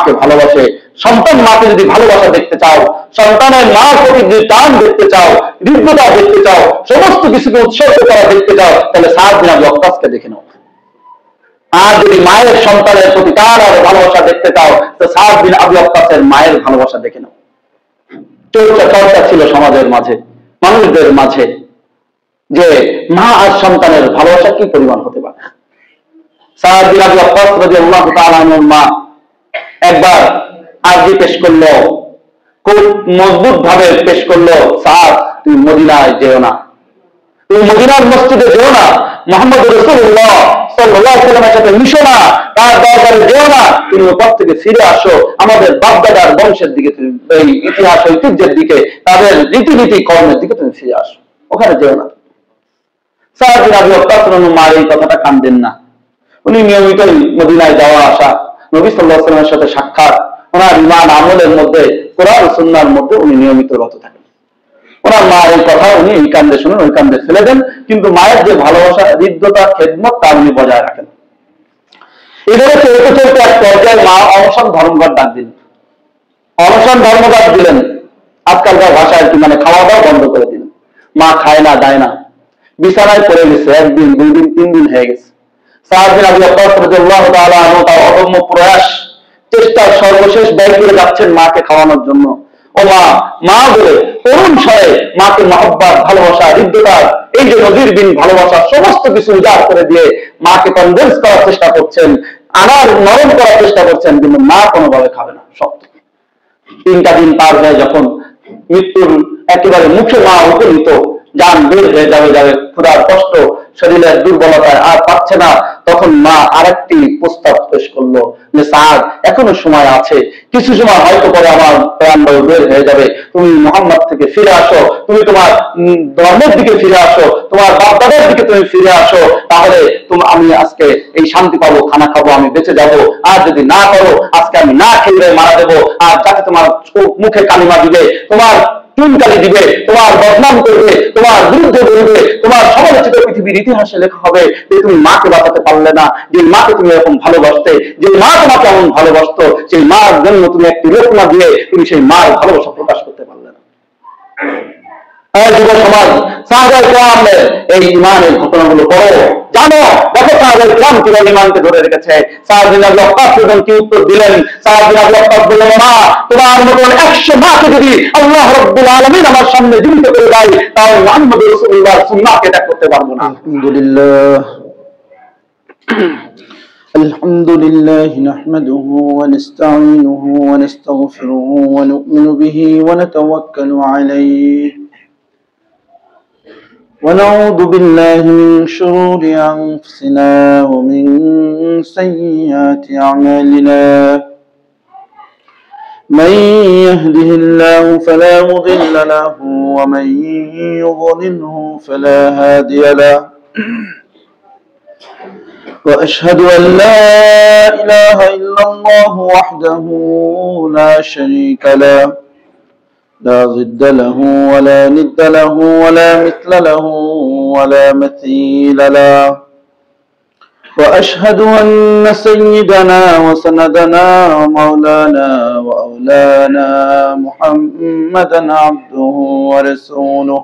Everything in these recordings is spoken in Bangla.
মাকে ভালোবাসে। সন্তান মাকে যদি ভালোবাসা দেখতে চাও, সন্তানের মার প্রতি যদি টান দেখতে চাও, হৃদ্যতা দেখতে চাও, সমস্ত কিছুকে উৎসর্গ করা দেখতে চাও, তাহলে সাদ বিন আবি ওয়াক্কাসকে দেখে নাও। আর যদি মায়ের সন্তানের প্রতি টান আর ভালোবাসা দেখতে চাও, তো সাদ বিন আবি ওয়াক্কাসের মায়ের ভালোবাসা দেখে নাও। চর্চা ছিল সমাজের মাঝে, মানুষদের মাঝে, যে মা আর সন্তানের ভালোবাসা কি পরিমাণ হতে পারে। সাদ বিন আবি ওয়াক্কাস রাদিয়াল্লাহু তাআলা আনহুর মা একবার আরজি পেশ করলো, খুব মজবুত ভাবে পেশ করলো, সাদ তুমি মদিনায় যেও না, তুমি মদিনার মসজিদে যেও না, মুহাম্মদ রাসূলুল্লাহ সাল্লাল্লাহু আলাইহি ওয়াসাল্লামের সাথে মিশো না, তার দরবারে যেও না, তুমি ওপর থেকে ফিরে আসো আমাদের বাপদাদার বংশের দিকে, তুমি এই ইতিহাস ঐতিহ্যের দিকে, তাদের রীতিনীতি কর্মের দিকে তুমি ফিরে আসো, ওখানে যেও না। সাদ বিন আবি ওয়াক্কাস মার এই কথাটা কান দেন না। উনি নিয়মিত মদিনায় যাওয়া আসা, নবী সাল্লাল্লাহু আলাইহি ওয়াসাল্লামের সাথে সাক্ষাৎ, ওনার ঈমান আমলের মধ্যে, কোরআন ও সুন্নাহর মধ্যে উনি নিয়মিত রত থাকেন। ওনার মায়ের কথা উনি এই কান্দে শুনেন, ওই কান্দে ফেলে দেন, কিন্তু মায়ের যে ভালোবাসা, হৃদ্যতা, খেদমত তা উনি বজায় রাখেন। এভাবে চলতে চলতে এক পর্যায়ে মা অনশন ধর্মঘট ডাক দিলেন, অনশন ধর্মঘট দিলেন, আজকালকার ভাষায় কি মানে খাওয়া দাওয়া বন্ধ করে দিলেন। মা খায় না, দায় না, বিছানায় পড়ে গেছে, একদিন, 2 দিন, 3 দিন হয়ে গেছে। সাদ বিন আবি ওয়াক্কাস রাদিয়াল্লাহু তাআলা আনহু তার অদম্য প্রয়াস, চেষ্টার সর্বশেষ ব্যয় করে যাচ্ছেন মাকে খাওয়ানোর জন্য। ও মা, মা বলে করুণ স্বরে মাকে মহব্বত, ভালোবাসা, হৃদ্যতা, এই যে নদীর বিন ভালোবাসা, সমস্ত কিছু উজাড় করে দিয়ে মাকে কনভিন্স করার চেষ্টা করছেন, আনার নরম করার চেষ্টা করছেন, কিন্তু মা কোনোভাবে খাবে না, শক্ত। 3টা দিন পার হয়ে যখন মৃত্যুর একেবারে মুখে মা উপনীত, জান বের হয়ে যাবে, ক্ষুধার কষ্ট, শরীরের দুর্বলতায় আর পাচ্ছে না, তখন মা আরেকটি প্রস্তাব পেশ করলো যে সাদ, এখনো সময় আছে, কিছু সময় হয়তো পরে আমার প্রাণবায়ু বের হয়ে যাবে, তুমি মুহাম্মদ থেকে ফিরে আসো, তুমি তোমার ধর্মের দিকে ফিরে আসো, তোমার বাপদাদার দিকে তুমি ফিরে আসো, তাহলে আমি আজকে এই শান্তি পাবো, খানা খাবো, আমি বেঁচে যাবো। আর যদি না করো, আজকে আমি না খেয়ে মারা দেবো, আর যাতে তোমার মুখে কালিমা দিবে, তোমার চুনকালি দিবে, তোমার বদনাম করবে, তোমার বিরুদ্ধে বলবে, তোমার সমালোচিত পৃথিবীর ইতিহাসে লেখা হবে যে তুমি মাকে বাঁচাতে পারলে না, যে মাকে তুমি এরকম ভালোবাসতে, যে মা তোমাকে এমন ভালোবাসতো, সেই মার জন্য তুমি একটি লোকমা দিয়ে তুমি সেই মার ভালোবাসা প্রকাশ করতে পারলে না। যুব সমাজ, সাহাবায়ে কেরামের এই ঈমানের ঘটনাগুলো পড়ো, জানো, দেখো সাহাবায়ে কেরাম কিভাবে ঈমানকে ধরে রেখেছে। সাদ বিন আবি ওয়াক্কাস কি উত্তর দিলেন? সাদ বিন আবি ওয়াক্কাস বললেন, মা, তোমার মতন 100 মাকে যদি আল্লাহ রাব্বুল আলামিন আমার সামনে জীবিত করে দেয়, তাহলে মুহাম্মদ রাসূলুল্লাহর সুন্নাহকে ত্যাগ করতে পারবো না। আলহামদুলিল্লাহ الحمد لله نحمده ونستعينه ونستغفره ونؤمن به ونتوكل عليه ونعوذ بالله من شرور أنفسنا ومن سيئات أعمالنا من يهده الله فلا مضل له ومن يضلله فلا هادي له وأشهد أن لا إله إلا الله وحده لا شريك له لا ضد له ولا ند له ولا مثل له ولا مثيل له وأشهد أن سيدنا وسندنا ومولانا وأولانا محمدا عبده ورسوله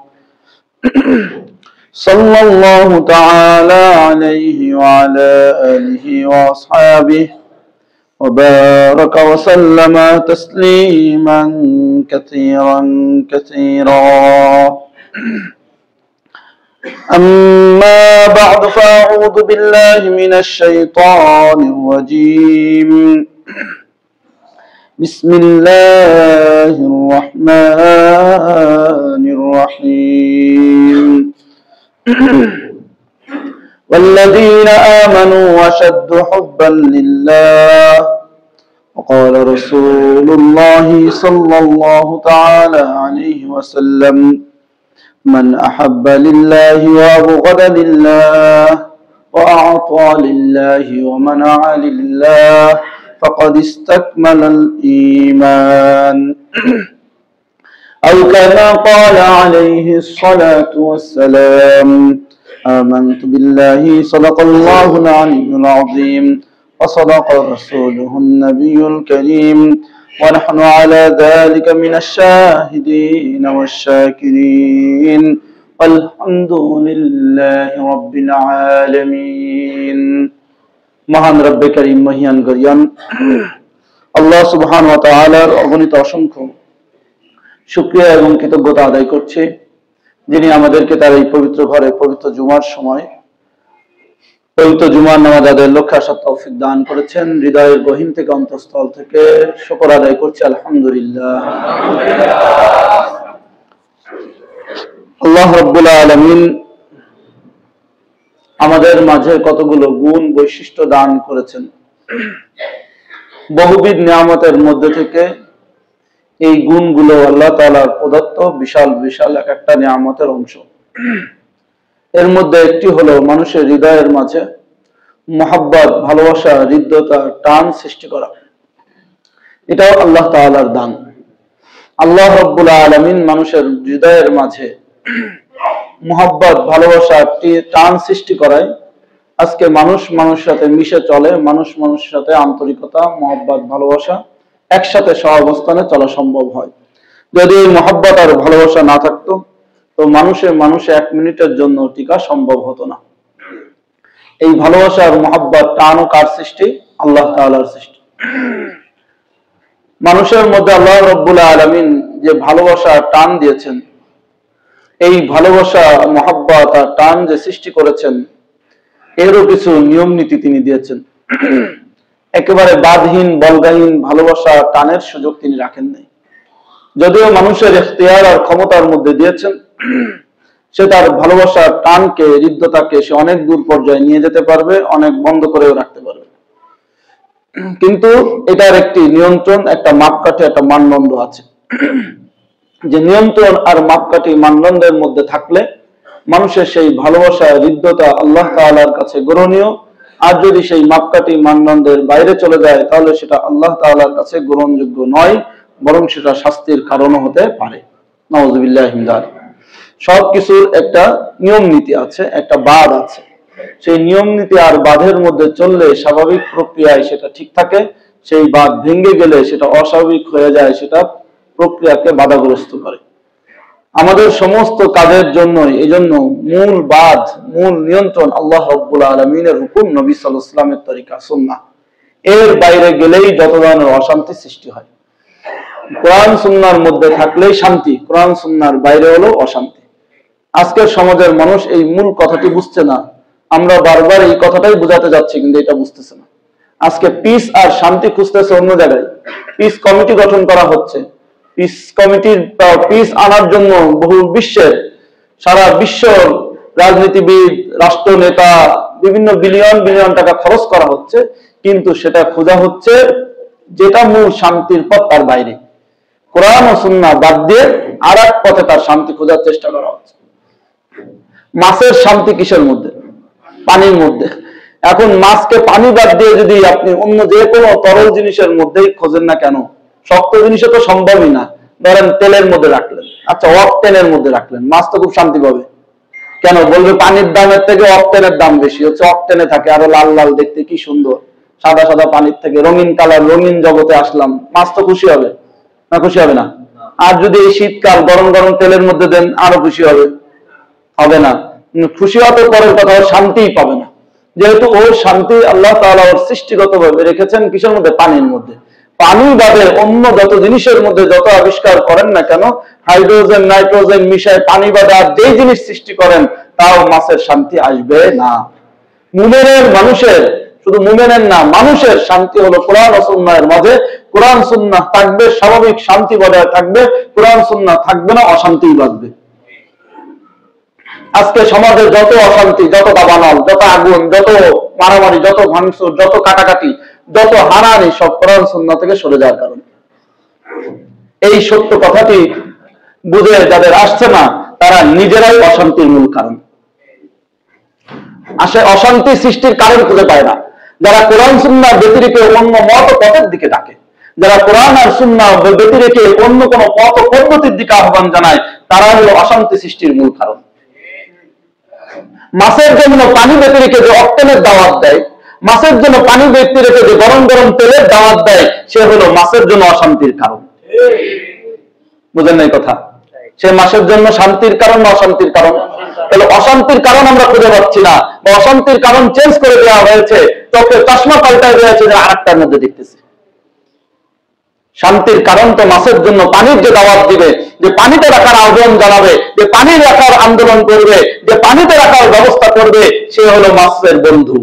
صلى الله تعالى عليه وعلى آله وأصحابه وبارك وسلم تسليما كثيرا كثيرا أما بعد فأعوذ بالله من الشيطان الرجيم بسم الله الرحمن الرحيم والذين آمنوا أشد حبا لله وقال رسول الله صلى الله تعالى عليه وسلم من أحب لله وأبغض لله وأعطى لله ومنع لله فقد استكمل الإيمان أو كما قال عليه الصلاة والسلام آمنت بالله صدق الله العلي العظيم وصدق رسوله النبي الكريم ونحن على ذلك من الشاهدين والشاكرين والحمد لله رب العالمين মহান রব্বে করিম মহিয়ান গরিয়ান আল্লাহ সুবহানাহু ওয়া তাআলার অগণিত অসংখ্য শুকরিয়া এবং কৃতজ্ঞতা আদায় করছি যিনি আমাদেরকে তার এই পবিত্র ঘরে পবিত্র জুমার সময় পবিত্র জুমার নামাজ আদায়ের লক্ষ্যে আসার তৌফিক দান করেছেন। হৃদয়ের গহীন থেকে অন্তঃস্থল থেকে শুকর আদায় করছি আলহামদুলিল্লাহ। আল্লাহ রাব্বুল আলামিন আমাদের মাঝে কতগুলো গুণ বৈশিষ্ট্য দান করেছেন। বহুবিধ নিয়ামতের মধ্যে থেকে এই গুণগুলো আল্লাহ তাআলার প্রদত্ত বিশাল বিশাল এক একটা নিয়ামতের অংশ। এর মধ্যে একটি হলো মানুষের হৃদয়ের মাঝে মহব্বত, ভালোবাসা, হৃদ্যতা, টান সৃষ্টি করা। এটাও আল্লাহ তাআলার দান। আল্লাহ রাব্বুল আলামিন মানুষের হৃদয়ের মাঝে মহব্বত, ভালোবাসা, টান সৃষ্টি করায় আজকে মানুষ মানুষের সাথে মিশে চলে, মানুষ মানুষের সাথে আন্তরিকতা, মহব্বত, ভালোবাসা একসাথে সহাবস্থানে চলা সম্ভব হয়। যদি এই মহব্বত আর ভালোবাসা না থাকতো তো মানুষে এক মিনিটের জন্য টিকা সম্ভব হতো না। এই ভালোবাসা আর মহব্বত টান ও কার সৃষ্টি? আল্লাহ তাআলার সৃষ্টি। মানুষের মধ্যে আল্লাহ রাব্বুল আলামিন যে ভালোবাসা টান দিয়েছেন, এই ভালোবাসা, মহব্বত আর টান যে সৃষ্টি করেছেন এরও কিছু নিয়ম নীতি তিনি দিয়েছেন। একেবারে বাদহীন, বলগাহীন ভালোবাসা টানের সুযোগ তিনি রাখেন নাই। যদিও মানুষের ইখতিয়ার আর ক্ষমতার মধ্যে দিয়েছেন, সে তার ভালোবাসার টানকে, হৃদ্যতাকে সে অনেক দূর পর্যায়ে নিয়ে যেতে পারবে, অনেক বন্ধ করেও রাখতে পারবে। কিন্তু এটার একটি নিয়ন্ত্রণ, একটা মাপকাঠি, একটা মানদণ্ড আছে। যে নিয়ন্ত্রণ আর মাপকাঠি মানদণ্ডের মধ্যে থাকলে মানুষের সেই ভালোবাসা, হৃদ্যতা আল্লাহ তাআলার কাছে গ্রহণীয়। আর যদি সেই মাপকাঠি মানদণ্ডের বাইরে চলে যায় তাহলে সেটা আল্লাহ তাআলার কাছে গ্রহণযোগ্য নয়, বরং সেটা শাস্তির কারণও হতে পারে। নাউযুবিল্লাহি মিন যালিক। সবকিছুর একটা নিয়ম নীতি আছে, একটা বাঁধ আছে। সেই নিয়ম নীতি আর বাঁধের মধ্যে চললে স্বাভাবিক প্রক্রিয়ায় সেটা ঠিক থাকে, সেই বাঁধ ভেঙে গেলে সেটা অস্বাভাবিক হয়ে যায়, সেটা প্রক্রিয়াকে বাধাগ্রস্ত করে। আমাদের সমস্ত কাজের জন্য এই জন্য মূল বাঁধ, মূল নিয়ন্ত্রণ আল্লাহ রাব্বুল আলামিনের হুকুম, নবী সাল্লাল্লাহু আলাইহি ওয়াসাল্লামের তরিকা, সুন্নাহ। এর বাইরে গেলেই যত ধরনের অশান্তি সৃষ্টি হয়। কোরআন সুন্নাহর মধ্যে থাকলেই শান্তি, কোরআন সুন্নাহর বাইরে হলো অশান্তি। আজকের সমাজের মানুষ এই মূল কথাটি বুঝছে না। আমরা বারবার এই কথাটাই বোঝাতে যাচ্ছি, কিন্তু এটা বুঝতেছে না। আজকে পিস আর শান্তি খুঁজতেছে অন্য জায়গায়। পিস কমিটি গঠন করা হচ্ছে। পিস কমিটির পিস আনার জন্য বহু বিশ্বের, সারা বিশ্ব রাজনীতিবিদ, রাষ্ট্রনেতা বিভিন্ন বিলিয়ন বিলিয়ন টাকা খরচ করা হচ্ছে, কিন্তু সেটা খোঁজা হচ্ছে যেটা মূল শান্তির পথ তার বাইরে। কোরআন ও সুন্নাহ বাদ দিয়ে আর এক পথে তার শান্তি খোঁজার চেষ্টা করা হচ্ছে। মাছের শান্তি কিসের মধ্যে? পানির মধ্যে। এখন মাছকে পানি বাদ দিয়ে যদি আপনি অন্য যে কোনো তরল জিনিসের মধ্যেই খোঁজেন না কেন, শক্ত জিনিসে তো সম্ভবই না। ধরেন তেলের মধ্যে রাখলেন, আচ্ছা অকটেনের মধ্যে রাখলেন, মাছ তো খুব শান্তি পাবে। কেন? বলবে পানির দামের থেকে অকটেনের দাম বেশি, হচ্ছে অকটেনে থাকে আরো লাল লাল, দেখতে কি সুন্দর, সাদা সাদা পানির থেকে রঙিন কালার, রঙিন জগতে আসলাম। মাছ তো খুশি হবে না? খুশি হবে না। আর যদি এই শীতকাল গরম গরম তেলের মধ্যে দেন, আরো খুশি হবে? হবে না। খুশি হওয়া তো পরের কথা, শান্তিই পাবে না। যেহেতু ওর শান্তি আল্লাহ তাআলা ওর সৃষ্টিগত ভাবে রেখেছেন কিসের মধ্যে? পানির মধ্যে। পানি বাদে অন্য যত জিনিসের মধ্যে যত আবিষ্কার করেন না কেন, হাইড্রোজেন, নাইট্রোজেন মিশায় পানি বাদে আর যেই জিনিস সৃষ্টি করেন, তাও মাছের শান্তি আসবে না। মুমিনের, মানুষের, শুধু মুমিনের না, মানুষের শান্তি হলো কোরআন ও সুন্নাহের মাঝে। কোরআন সুন্নাহ থাকবে, স্বাভাবিক শান্তি বজায় থাকবে। কোরআন সুন্নাহ থাকবে না, অশান্তিই বাঁধবে। আজকে সমাজে যত অশান্তি, যত দাবানল, যত আগুন, যত মারামারি, যত ভাঙচুর, যত কাটাকাটি, যত হারাহারি, সব কোরআন সুন্নাহ থেকে সরে যাওয়ার কারণে। এই সত্য কথাটি বুঝে যাদের আসছে না, তারা নিজেরাই অশান্তির মূল কারণ। অশান্তি সৃষ্টির কারণ খুঁজে পায় না। যারা কোরআন সুন্নাহ ব্যতিরেকে অন্য মত পথের দিকে ডাকে, যারা কোরআন আর সুন্নাহ ব্যতিরেকে অন্য কোনো পথ পদ্ধতির দিকে আহ্বান জানায়, তারা হলো অশান্তি সৃষ্টির মূল কারণ। মাছের জন্য পানি ব্যতিরেকে যে অক্টেনের দাওয়াত দেয়, মাছের জন্য পানি ব্যক্তি রেখে যে গরম গরম তেলের দাওয়াত দেয়, সে হলো মাছের জন্য অশান্তির কারণ। বুঝেন না এই কথা? সে মাছের জন্য শান্তির কারণ না অশান্তির কারণ? তাহলে অশান্তির কারণ আমরা খুঁজে পাচ্ছি না, বা অশান্তির কারণ চেঞ্জ করে দেওয়া হয়েছে, চোখে চশমা পাল্টায় দিয়েছে যে আরেকটার মধ্যে দেখতেছি। শান্তির কারণ তো মাছের জন্য পানির যে দাওয়াত দিবে, যে পানিতে রাখার আহ্বান জানাবে, যে পানি রাখার আন্দোলন করবে, যে পানিতে রাখার ব্যবস্থা করবে, সে হলো মাছের বন্ধু।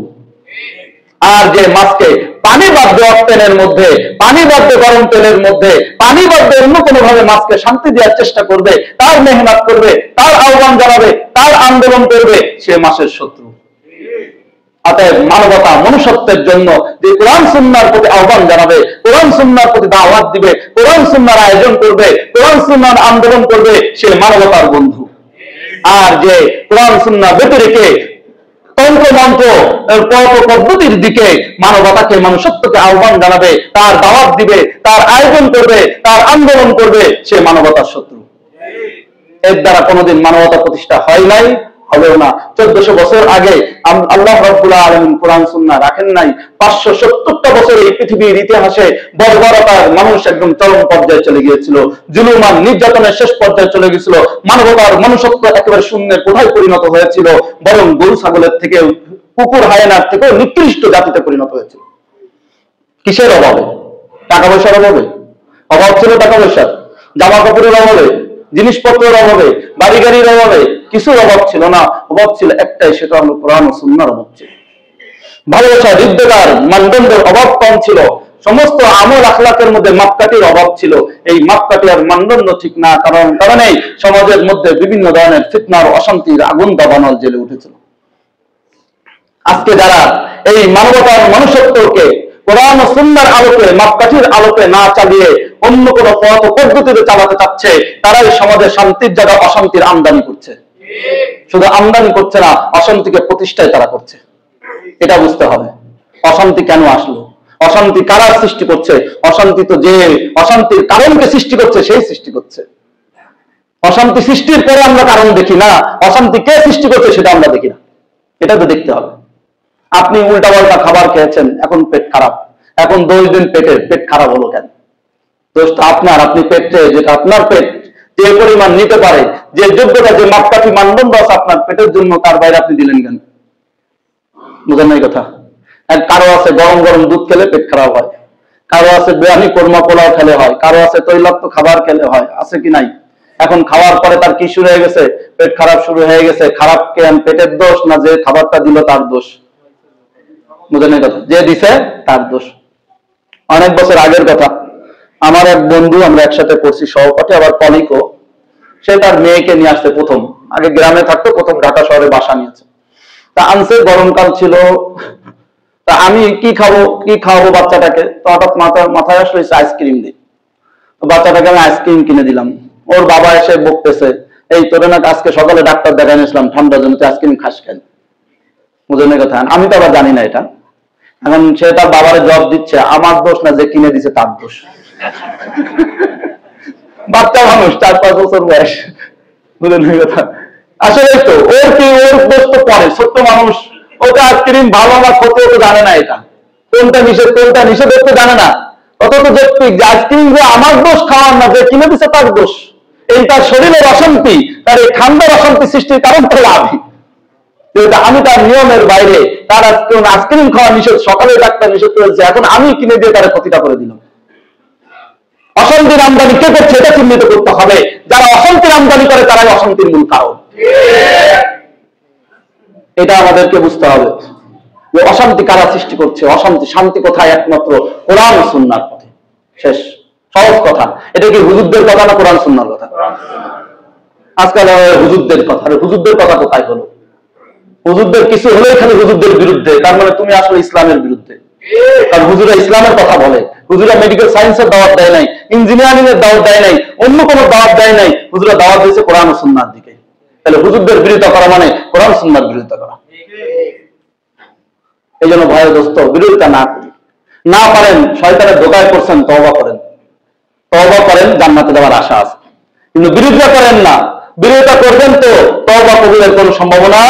আর যে মাছকে পানি বাদ দিয়ে অক্টেনের মধ্যে, পানি বাদ দিয়ে গরম তেলের মধ্যে, পানি বাদ দিয়ে অন্য কোনো ভাবে মাছকে শান্তি দেওয়ার চেষ্টা করবে, তার মেহনত করবে, তার আহ্বান জানাবে, তার আন্দোলন করবে, সে মাছের শত্রু। অতএব মানবতা মনুষ্যত্বের জন্য যে কোরআন সুন্নাহর প্রতি আহ্বান জানাবে, কোরআন সুন্নাহর প্রতি দাওয়াত দিবে, কোরআন সুন্নাহর আয়োজন করবে, কোরআন সুন্নাহর আন্দোলন করবে, সে মানবতার বন্ধু। আর যে কোরআন সুন্নাহ ব্যতিরেকে তন্ত্র মন্ত্র পদ্ধতির দিকে মানবতাকে মনুষ্যত্বকে আহ্বান জানাবে, তার দাওয়াত দিবে, তার আয়োজন করবে, তার আন্দোলন করবে, সে মানবতার শত্রু। এর দ্বারা কোনোদিন মানবতা প্রতিষ্ঠা হয় নাই, হবেও না। 1400 বছর আগে আল্লাহ রাব্বুল আলামিন কোরআন সুন্নাহ রাখেন নাই। 570টা বছর এই পৃথিবীর ইতিহাসে বর্বরতার মানুষ একদম চরম পর্যায়ে চলে গিয়েছিল, জুলুমান নির্যাতনের শেষ পর্যায়ে চলে গিয়েছিল, মানবতার মনুষ্যত্ব একেবারে শূন্যের কোথায় পরিণত হয়েছিল, বরং গরু ছাগলের থেকে, কুকুর হায়েনার থেকেও নিকৃষ্ট জাতিতে পরিণত হয়েছিল। কিসের অভাবে? টাকা পয়সার অভাবে? অভাব ছিল টাকা পয়সার, জামা কাপড়ের অভাবে, জিনিসপত্রের অভাবে, বাড়ি গাড়ির অভাবে? কিছুর অভাব ছিল না। অভাব ছিল একটাই, সেটা হলো কোরআন ও সুন্নাহর অভাব ছিল। ভালোবাসা, হৃদ্যতার মানদণ্ডের অভাব কম ছিল। সমস্ত আমল আখলাকের মধ্যে মাপকাঠির অভাব ছিল। এই মাপকাঠি আর মানদণ্ড ঠিক না কারণেই সমাজের মধ্যে বিভিন্ন ধরনের ফিতনার অশান্তির আগুন দাবানল জ্বলে উঠেছিল। আজকে যারা এই মানবতার মনুষ্যত্বকে কোরআন ও সুন্নাহর আলোকে, মাপকাঠির আলোকে না চালিয়ে অন্য কোন পথ ও পদ্ধতিতে চালাতে চাচ্ছে, তারাই সমাজে শান্তির জায়গায় অশান্তির আমদানি করছে। শুধু আমদানি করছে না, অশান্তিকে প্রতিষ্ঠায় তারা করছে। এটা বুঝতে হবে। অশান্তি কেন আসলো, অশান্তি কারা সৃষ্টি করছে? অশান্তি তো যে অশান্তির কারণকে সৃষ্টি করছে, সেই সৃষ্টি করছে। অশান্তি সৃষ্টির পরে আমরা কারণ দেখি না, অশান্তি কে সৃষ্টি করছে সেটা আমরা দেখি না। এটা তো দেখতে হবে। আপনি উল্টাপাল্টা খাবার খেয়েছেন, এখন পেট খারাপ, এখন 2 দিন পেট খারাপ হলো কেন? দোষটা আপনার। আপনি পেট চেয়ে, যেটা আপনার পেট যে পরিমাণ নিতে পারে, যে যোগ্যতা, যে মাপকাঠি মানদণ্ড আছে আপনার পেটের জন্য, তার বাইরে আপনি দিলেন কেন? বুঝেন না এই কথা? কারো আছে গরম গরম দুধ খেলে পেট খারাপ হয়, কারো আছে বিরিয়ানি কোরমা পোলাও খেলে হয়, কারো আছে তৈলাক্ত খাবার খেলে হয়, আছে কি নাই? এখন খাওয়ার পরে তার কি শুরু হয়ে গেছে? পেট খারাপ শুরু হয়ে গেছে। খারাপ কেন? পেটের দোষ না যে খাবারটা দিল তার দোষ? বুঝেন এই কথা? যে দিছে তার দোষ। অনেক বছর আগের কথা, আমার এক বন্ধু, আমরা একসাথে পড়ছি, সহপাঠী, আবার কলিগও। সে তার মেয়েকে নিয়ে আসতে, প্রথম, আগে গ্রামে থাকতো, প্রথম ঢাকা শহরে বাসা নিয়েছে। তা আনছে, গরমকাল ছিল। তা আমি কি খাওয়াবো বাচ্চাটাকে? তো হঠাৎ মাথায় আসলো আইসক্রিম দিই। তো বাচ্চাটাকে আমি আইসক্রিম কিনে দিলাম। ওর বাবা এসে বকতেছে, এই তোরে না আজকে সকালে ডাক্তার দেখাই নিয়েছিলাম ঠান্ডার জন্য, তুই আইসক্রিম খাস কেন? বুঝলেন কথা? আমি তো আবার জানি না এটা। এখন সে তার বাবারে জবাব দিচ্ছে, আমার দোষ না, যে কিনে দিছে তার দোষ। বাচ্চা মানুষ, 4-5 বছর বয়স। বুঝলেন কথা? আসলে তো ওর কি, ওর দোষ তো পরে, ছোট্ট মানুষ, ওটা আইসক্রিম ভালো না ক্ষতি তো জানে না, এটা কোনটা নিষেধ কোনটা নিষেধ তো জানে না। অত তো দেখতে যে আইসক্রিম যে আমার দোষ খাওয়ার না, যে কিনে দিছে তার দোষ। এই তার শরীরের অশান্তি, তার এই ঠান্ডার অশান্তি সৃষ্টির কারণ তো লাভই। আমি তার নিয়মের বাইরে, তার আইসক্রিম খাওয়া নিষেধ, সকালে ডাক্তার নিষেধ করেছে, এখন আমি কিনে দিয়ে তার ক্ষতিটা করে দিলাম। অশান্তির আমদানি কে করছে এটা চিহ্নিত করতে হবে। যারা অশান্তির আমদানি করে তারাই অশান্তির মূল কারণ। এটা আমাদেরকে বুঝতে হবে যে অশান্তি কারা সৃষ্টি করছে, অশান্তি, শান্তি কোথায়? একমাত্র কোরআন ও সুন্নাহর পথে। শেষ, সহজ কথা। এটা কি হুজুরদের কথা না কোরআন সুন্নাহর কথা? আজকাল হুজুরদের কথা। হুজুরদের কথা কোথায় হলো? হুজুরদের কিছু হলেই খালি হুজুরদের বিরুদ্ধে, তার মানে তুমি আসলে ইসলামের বিরুদ্ধে। কারণ হুজুরা ইসলামের কথা বলে, হুজুরা মেডিকেল সায়েন্সের দাওয়াত দেয় নাই, ইঞ্জিনিয়ারিং এর দাওয়াত দেয় নাই, অন্য কোনো দাওয়াত দেয় নাই। হুজুরা দাওয়াত দিয়েছে কোরআন ও সুন্নাহর দিকে। তাহলে হুজুরদের বিরোধিতা করা মানে কোরআন সুন্নাহর বিরোধিতা করা। এই জন্য ভয় দোস্ত, বিরোধিতা না করি। না পারেন, শয়তানের ধোঁকায় পড়ছেন, তওবা করেন। তওবা করেন, জান্নাতে যাওয়ার আশা আছে। কিন্তু বিরোধিতা করেন না। বিরোধিতা করবেন তো তওবা কবুলের কোনো সম্ভাবনা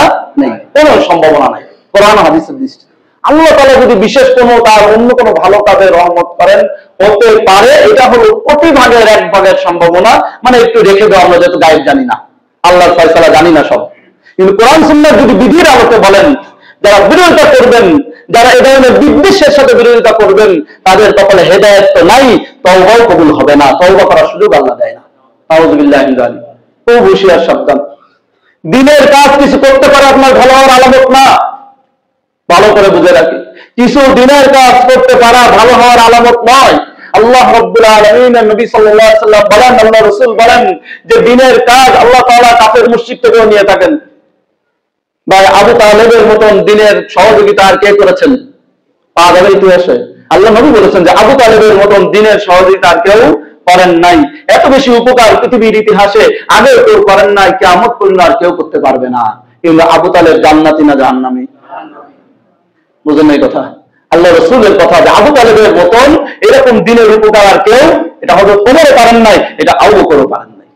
নেই, কোনো সম্ভাবনা নাই। কোরআন হাদিসের দৃষ্টি আল্লাহ তাআলা যদি বিশেষ কোনো তার অন্য কোনো ভালো কাজে রহমত করেন, হতে পারে। এটা হলো কোটি ভাগের 1 ভাগের সম্ভাবনা, মানে একটু রেখে দেওয়া, আমরা যত গায়েব জানি না, আল্লাহর ফয়সালা জানি না সব। কিন্তু কোরআন সুন্নাহ যদি বিধির আলোকে বলেন, যারা বিরোধিতা করবেন, যারা এই ধরনের বিদ্বেষের সাথে বিরোধিতা করবেন, তাদের কপালে হেদায়েত তো নাই, তওবাও কবুল হবে না, তওবা করার সুযোগ আল্লাহ দেয় না। নাউযুবিল্লাহি মিন যালিক। খুব হুঁশিয়ার সাবধান। দিনের কাজ কিছু করতে পারে আপনার ভালো হওয়ার আলামত না, ভালো করে বুঝে রাখি। কিছু দিনের কাজ করতে পারা ভালো হওয়ার আলামত নয়। আল্লাহ রাব্বুল আলামিন নবী সাল্লাল্লাহু আলাইহি ওয়াসাল্লাম বলেন, আল্লাহ রাসূল বলেন যে দিনের কাজ আল্লাহ তাআলা কাফের মুশরিক থেকেও নিয়ে থাকেন। ভাই, আবু তালেবের মতন দিনের সহযোগিতা আর কে করেছেন? পাওয়া যাবে ইতিহাসে? আল্লাহ নবী বলেছেন যে আবু তালেবের মতন দিনের সহযোগিতা আর কেউ করেন নাই। এত বেশি উপকার পৃথিবীর ইতিহাসে আগে কেউ করেন নাই, কিয়ামত পর্যন্ত আর কেউ করতে পারবে না। কিন্তু আবু তালেব জান্নাতি না জাহান্নামী? বুঝেন এই কথা? আল্লাহ রাসূলের কথা যে আবু তালেবের মতন এরকম দিনের উপকার আর কেউ, এটা হয়তো ওমরও পারেন নাই, এটা আবু বকরও পারেন নাই।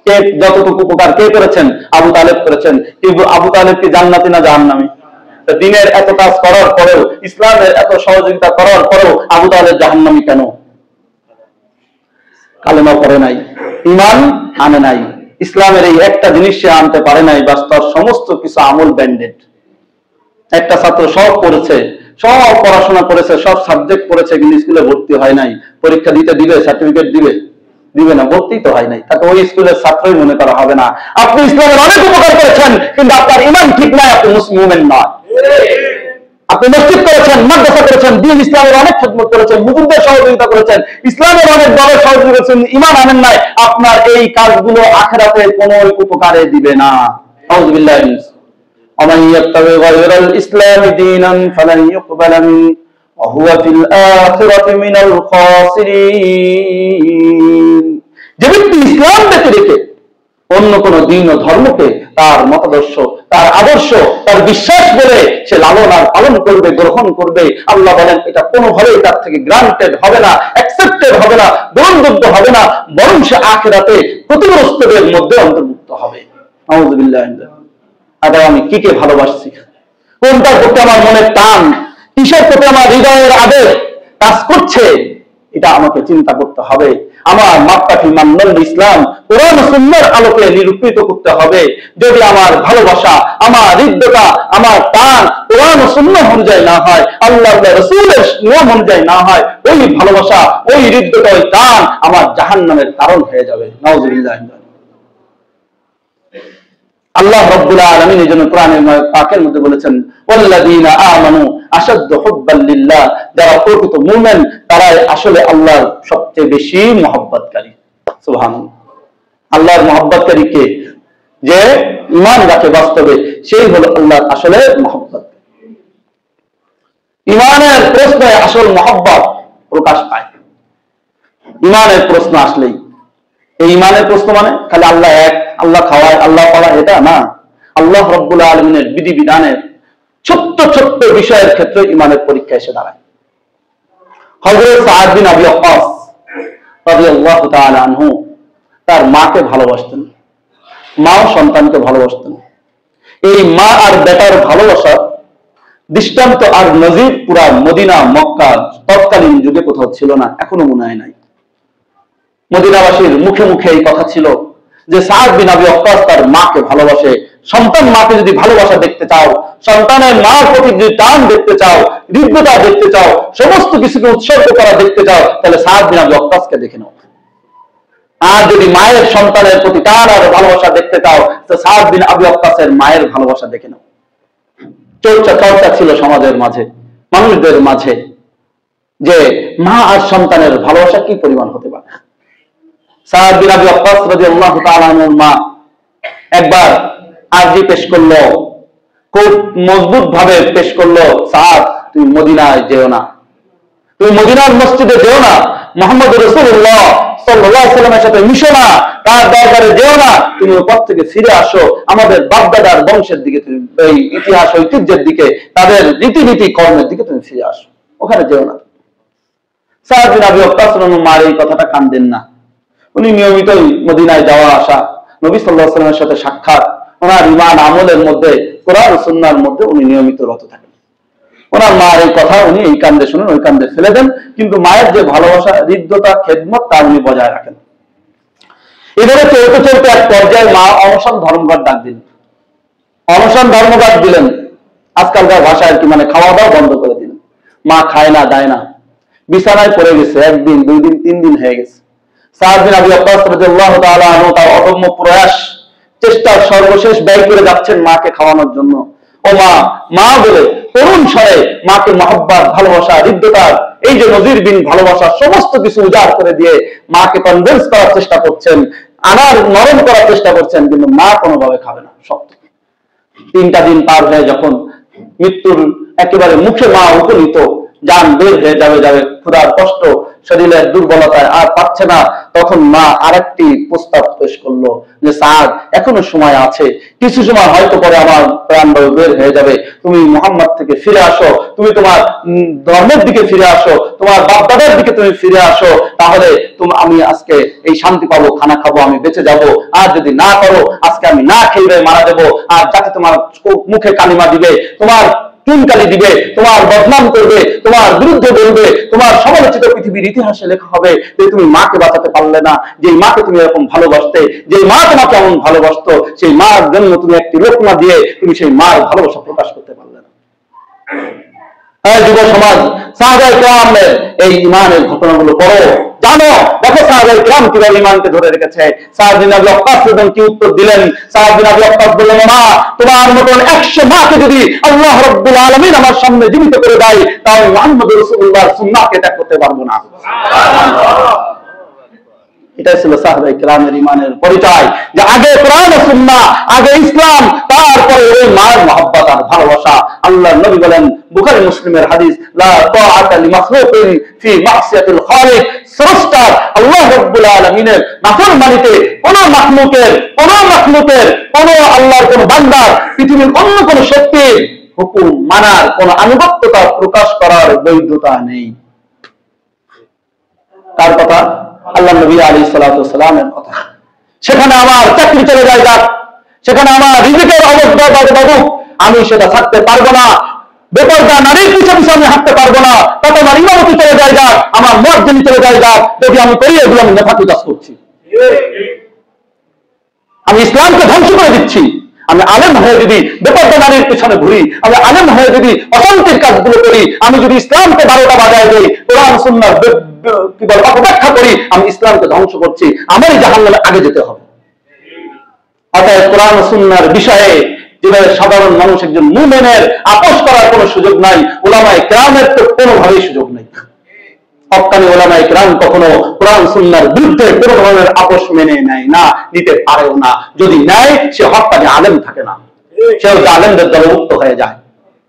কে যতটুকু উপকার কে করেছেন? আবু তালেব করেছেন। কিন্তু আবু তালেব কি জান্নাতি না জাহান্নামী? দিনের এত কাজ করার পরেও, ইসলামের এত সহযোগিতা করার পরেও আবু তালেব জাহান্নামী কেন? কালেমা পড়ে নাই, ঈমান আনে নাই, ইসলামের এই একটা জিনিস সে আনতে পারে নাই, বাস তার সমস্ত কিছু আমল ব্যান্ডেড। একটা ছাত্র সব পড়েছে, সব পড়াশোনা করেছে, সব সাবজেক্ট পড়েছে, কিন্তু স্কুলে ভর্তি হয় নাই। পরীক্ষা দিতে দিবে, সার্টিফিকেট দিবে? দিবে না, ভর্তি তো হয় নাই। তাকে ওই স্কুলের ছাত্রই মনে করা হবে না। আপনি ইসলামের অনেক উপকার করেছেন, কিন্তু আপনার ঈমান ঠিক নাই, আপনি মুমিন নয়। আপনি মসজিদ করেছেন, মাদ্রাসা করেছেন, দ্বীন ইসলামের অনেক খেদমত করেছেন, মুমিনদের সহযোগিতা করেছেন, ইসলামের অনেক দলের সহযোগিতা করেছেন, ঈমান আনেন নাই। আপনার এই কাজগুলো আখিরাতে কোনো উপকারে দিবে না। আউযুবিল্লাহি মিনাশ ومن يبتغي غير الإسلام دينا فلن يقبل منه وهو في الآخرة من الخاسرين। যে ব্যক্তি ইসলাম ব্যতীত রেখে অন্য কোন দিন ও ধর্মকে তার মতাদর্শ, তার আদর্শ, তার বিশ্বাস বলে সে লালন আর পালন করবে, গ্রহণ করবে, আল্লাহ বলেন এটা কোনোভাবেই তার থেকে গ্রান্টেড হবে না, অ্যাকসেপ্টেড হবে না, গ্রহণযোগ্য হবে না, বরং সে আখিরাতে ক্ষতিগ্রস্তদের মধ্যে অন্তর্ভুক্ত হবে। আউযুবিল্লাহি মিনাশ। আবার আমি কি কে ভালোবাসছি, কোনটার প্রতি আমার মনের টান, কিসের প্রতি আমার হৃদয়ের আবেগ কাজ করছে, এটা আমাকে চিন্তা করতে হবে। আমার মাপকাঠি মানদণ্ড ইসলাম, কোরআন ও সুন্নাহর আলোকে নিরূপিত করতে হবে। যদি আমার ভালোবাসা, আমার হৃদ্যতা, আমার টান কোরআন ও সুন্নাহ অনুযায়ী না হয়, আল্লাহ রাসূলের নিয়ম অনুযায়ী না হয়, ওই ভালোবাসা, ওই হৃদ্যতা, ওই টান আমার জাহান্নামের কারণ হয়ে যাবে। নাউযুবিল্লাহ। আল্লাহ রাব্বুল আলামিন এই জন্য কোরআনের পাকের মধ্যে বলেছেন, ওয়াল্লাযীনা আমানু আশাদ্দু হুব্বান লিল্লাহ, যারা প্রকৃত মুমিন তারাই আসলে আল্লাহর সবচেয়ে বেশি মহব্বতকারী। সুবহানাল্লাহ। আল্লাহর মহব্বতকারী কে? যে ঈমান রাখে বাস্তবে, সেই হলো আল্লাহর আসলে মহব্বত। ঈমানের প্রশ্নে আসল মহব্বত প্রকাশ পায়। ঈমানের প্রশ্ন আসলেই, এই ঈমানের প্রশ্ন মানে খালি আল্লাহ এক, আল্লাহ খাওয়ায়, আল্লাহ পড়া, এটা না। আল্লাহ রাব্বুল আলামিনের বিধি বিধানের ছোট্ট ছোট্ট বিষয়ের ক্ষেত্রে ঈমানের পরীক্ষা এসে দাঁড়ায়। হযরত সাদ বিন আবি ওয়াক্কাস রাদিয়াল্লাহু তাআলা আনহু তার মাকে ভালোবাসতেন, মাও সন্তানকে ভালোবাসতেন। এই মা আর বেটার ভালোবাসা দৃষ্টান্ত আর নজির পুরা মদিনা, মক্কা তৎকালীন যুগে কোথাও ছিল না, এখনো মনে হয় নাই। মদিনাবাসীর মুখে মুখে এই কথা ছিল যে সাদ বিন আবি ওয়াক্কাস তার মাকে ভালোবাসে। সন্তান মাকে যদি ভালোবাসা দেখতে চাও, সন্তানের মার প্রতি যদি টান দেখতে চাও, হৃদ্যতা দেখতে চাও, সমস্ত কিছুকে উৎসর্গ করা দেখতে চাও, তাহলে সাদ বিন আবি ওয়াক্কাসকে দেখে নাও। আর যদি মায়ের সন্তানের প্রতি টান আর ভালোবাসা দেখতে চাও, তো সাদ বিন আবি ওয়াক্কাসের মায়ের ভালোবাসা দেখে নাও। চর্চা ছিল সমাজের মাঝে, মানুষদের মাঝে, যে মা আর সন্তানের ভালোবাসা কি পরিমাণ হতে পারে। সাদ বিন আবি ওয়াক্কাস রাদিয়াল্লাহু তাআলা আনহুর মা একবার আরজি পেশ করলো, খুব মজবুত ভাবে পেশ করলো, সাদ তুমি মদিনায় যেও না, তুমি মদিনার মসজিদে যেও না, মুহাম্মদ রাসূলুল্লাহ সাল্লাল্লাহু আলাইহি ওয়াসাল্লামের সাথে মিশো না, তার দরবারে যেও না, তুমি ওই পথ থেকে ফিরে আসো, আমাদের বাপদাদার বংশের দিকে, তুমি এই ইতিহাস ঐতিহ্যের দিকে, তাদের রীতিনীতি কর্মের দিকে তুমি ফিরে আসো, ওখানে যেও না। সাদ বিন আবি ওয়াক্কাস মার এই কথাটা কান দেন না। উনি নিয়মিতই মদিনায় যাওয়া আসা, নবী সাল্লাল্লাহু আলাইহি ওয়াসাল্লামের সাথে সাক্ষাৎ, ওনার ঈমান আমলের মধ্যে, কোরআন ও সুন্নাহর মধ্যে উনি নিয়মিত রত থাকেন। ওনার মার এই কথা উনি এই কান্দে শুনেন, ওই কান্দে ফেলে দেন, কিন্তু মায়ের যে ভালোবাসা, হৃদ্যতা, খেদমত তা উনি বজায় রাখেন। এভাবে চলতে চলতে এক পর্যায়ে মা অনশন ধর্মঘট ডাক দিলেন, অনশন ধর্মঘট দিলেন, আজকালকার ভাষায় আর কি, মানে খাওয়া দাওয়া বন্ধ করে দিলেন। মা খায় না, দায় না, বিছানায় পড়ে গেছে, একদিন, 2 দিন, 3 দিন হয়ে গেছে। সাদ বিন আবি ওয়াক্কাস রাদিয়াল্লাহু তাআলা আনহু তার অদম্য প্রয়াস, চেষ্টার সর্বশেষ ব্যয় করে যাচ্ছেন মাকে খাওয়ানোর জন্য। ও মা, মা বলে তরুণ স্বরে মাকে মহব্বত, ভালোবাসা, হৃদ্যতার এই যে নজিরবিহীন ভালোবাসা সমস্ত কিছু উজাড় করে দিয়ে মাকে কনভিন্স করার চেষ্টা করছেন, আনার নরম করার চেষ্টা করছেন, কিন্তু মা কোনোভাবে খাবে না, শক্ত। 3টা দিন পার হয়ে যখন মৃত্যুর একেবারে মুখে মা উপনীত, জান বের হয়ে যাবে, ক্ষুধার কষ্ট, শরীরের দুর্বলতায় আর পাচ্ছে না, তখন মা আরেকটি প্রস্তাব পেশ করলো যে স্যার, এখনো সময় আছে, কিছু সময় হয়তো পরে আমার প্রাণবায়ু বের হয়ে যাবে, তুমি মুহাম্মদ থেকে ফিরে আসো, তুমি তোমার ধর্মের দিকে ফিরে আসো, তোমার বাপদাদার দিকে তুমি ফিরে আসো, তাহলে আমি আজকে এই শান্তি পাবো, খানা খাবো, আমি বেঁচে যাব। আর যদি না করো, আজকে আমি না খেয়ে মারা যাবো। আর যাকে তোমার মুখে কালিমা দিবে, তোমার চুনকালি দিবে, তোমার বদনাম করবে, তোমার বিরুদ্ধে বলবে, তোমার সমালোচিত পৃথিবীর ইতিহাসে লেখা হবে যে তুমি মাকে বাঁচাতে পারলে না, যে মাকে তুমি এরকম ভালোবাসতে, যে মা তোমাকে এমন ভালোবাসতো, সেই মার জন্য তুমি একটি লোকমা দিয়ে তুমি সেই মার ভালোবাসা প্রকাশ করতে পারলে না। যুব সমাজ, সাহাবায়ে কেরামের এই ইমানের ঘটনাগুলো পড়ো, জানো, দেখো সাহাবায়ে কেরাম কিভাবে ইমানকে ধরে রেখেছে। সাদ বিন আবি ওয়াক্কাস কি উত্তর দিলেন? সাদ বিন আবি ওয়াক্কাস বললেন, মা, তোমার মতন 100 মাকে যদি আল্লাহ রাব্বুল আলামিন আমার সামনে জীবিত করে দেয়, তাহলে মুহাম্মদ রাসূলুল্লাহর সুন্নাহকে ত্যাগ করতে পারবো না। সুবহানাল্লাহ। এটাই ছিল সাহাবায়ে কেরামের ইমানের পরিচয়, যে আগে কোরআন ও সুন্নাহ, আগে ইসলাম, তারপরে ওই মায়ের মহব্বত আর ভালোবাসা। আল্লাহর নবী বলেন, বুখারী মুসলিমের হাদিস, লা তাআতা লিমাখলুকিন ফি মাসিয়াতিল খালিক, স্রষ্টা আল্লাহ রাব্বুল আলামিনের নাফরমানিতে কোন মাখলুকের কোন আল্লাহর কোন বান্দার পৃথিবীর অন্য কোন শক্তির হুকুম মানার কোন আনুগত্যতা প্রকাশ করার বৈধতা নেই। তার কথা আল্লাহ নবী আলাইহিস সালাতু ওয়াস সালামের কথা। সেখানে আমার চাকরি চলে যায় যাক, সেখানে আমার রিজিকের অবস্থা বাবু, আমি সেটা থাকতে পারবো না, বেপরদা নারীর পিছে পিছে আমি হাঁটতে পারবো না, তত আমার ইমামতি চলে যায় যাক, আমার মুয়াজ্জিনি চলে যায় যাক, যদি আমি করি এগুলো আমি নেফাকি কাজ করছি, আমি ইসলামকে ধ্বংস করে দিচ্ছি। আমি আলেম হয়ে যদি বেপরদা নারীর পিছনে ঘুরি, আমি আলেম হয়ে যদি অশান্তির কাজগুলো করি, আমি যদি ইসলামকে 12টা বাজায় দিই, কোরআন সুন্নাহর কি বল অপব্যাখ্যা করি, আমি ইসলামকে ধ্বংস করছি, আমারই জাহান্নামে আগে যেতে হবে। অতএব কোরআন সুন্নাহর বিষয়ে যেভাবে সাধারণ মানুষ একজন মুমিনের আপোষ করার কোনো সুযোগ নাই, উলামায়ে কেরামের তো কোনোভাবেই সুযোগ নেই। হক্কানি উলামায়ে কেরাম কখনো কোরআন সুন্নাহর বিরুদ্ধে কোনো ধরনের আপোষ মেনে নেয় না, নিতে পারেও না। যদি নেয়, সে হক্কানি আলেম থাকে না, সে আলেমদের দলভুক্ত হয়ে যায়।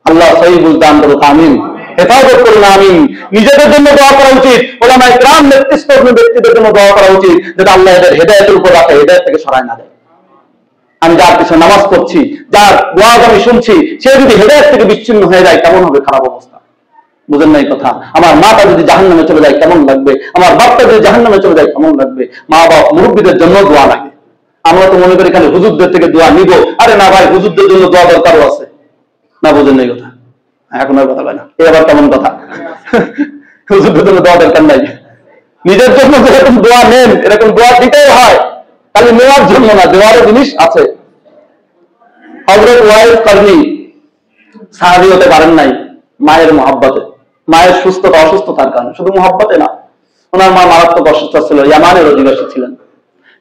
আল্লাহ সহিহ বুঝদান করুক, আমিন। হেফাজত করুন, আমিন। নিজেদের জন্য দোয়া করা উচিত, উলামায়ে কেরাম নেতৃত্বপূর্ণ ব্যক্তিদের জন্য দোয়া করা উচিত, যাতে আল্লাহ এদের হেদায়েতের উপর রাখে, হেদায়েত থেকে সরায় না দেয়। আমি যার পিছনে নামাজ পড়ছি, যার ওয়াজ আমি শুনছি, সে যদি হেদায়েত থেকে বিচ্ছিন্ন হয়ে যায়, কেমন হবে খারাপ অবস্থা, বুঝেন না এই কথা? আমার মাটা যদি জাহান্নামে চলে যায় কেমন লাগবে, আমার বাপটা যদি জাহান্নামে চলে যায় কেমন লাগবে। মা বাপ মুরব্বীদের জন্য দোয়া লাগে। আমরা তো মনে করি খালি হুজুরদের থেকে দোয়া নিব, আরে না ভাই, হুজুরদের জন্য দোয়া দরকারও আছে না, বুঝেন না এই কথা? এখন আর কথা হয় না, এই আবার কেমন কথা? হুজুরদের জন্য দোয়া দরকার নাই, নিজের জন্য যেরকম দোয়া নেন এরকম দোয়া দিতেই হয়, খালি নেওয়ার জন্য না, দেওয়ারও জিনিস আছে। হযরত ওয়াইস কারনী সাহাবী হতে পারেন নাই মায়ের মহব্বতে, মায়ের সুস্থতা অসুস্থতার কারণে, শুধু মহব্বতে না, ওনার মা মারাত্মক অসুস্থ ছিল, ইয়ামানের অধিবাসী ছিলেন।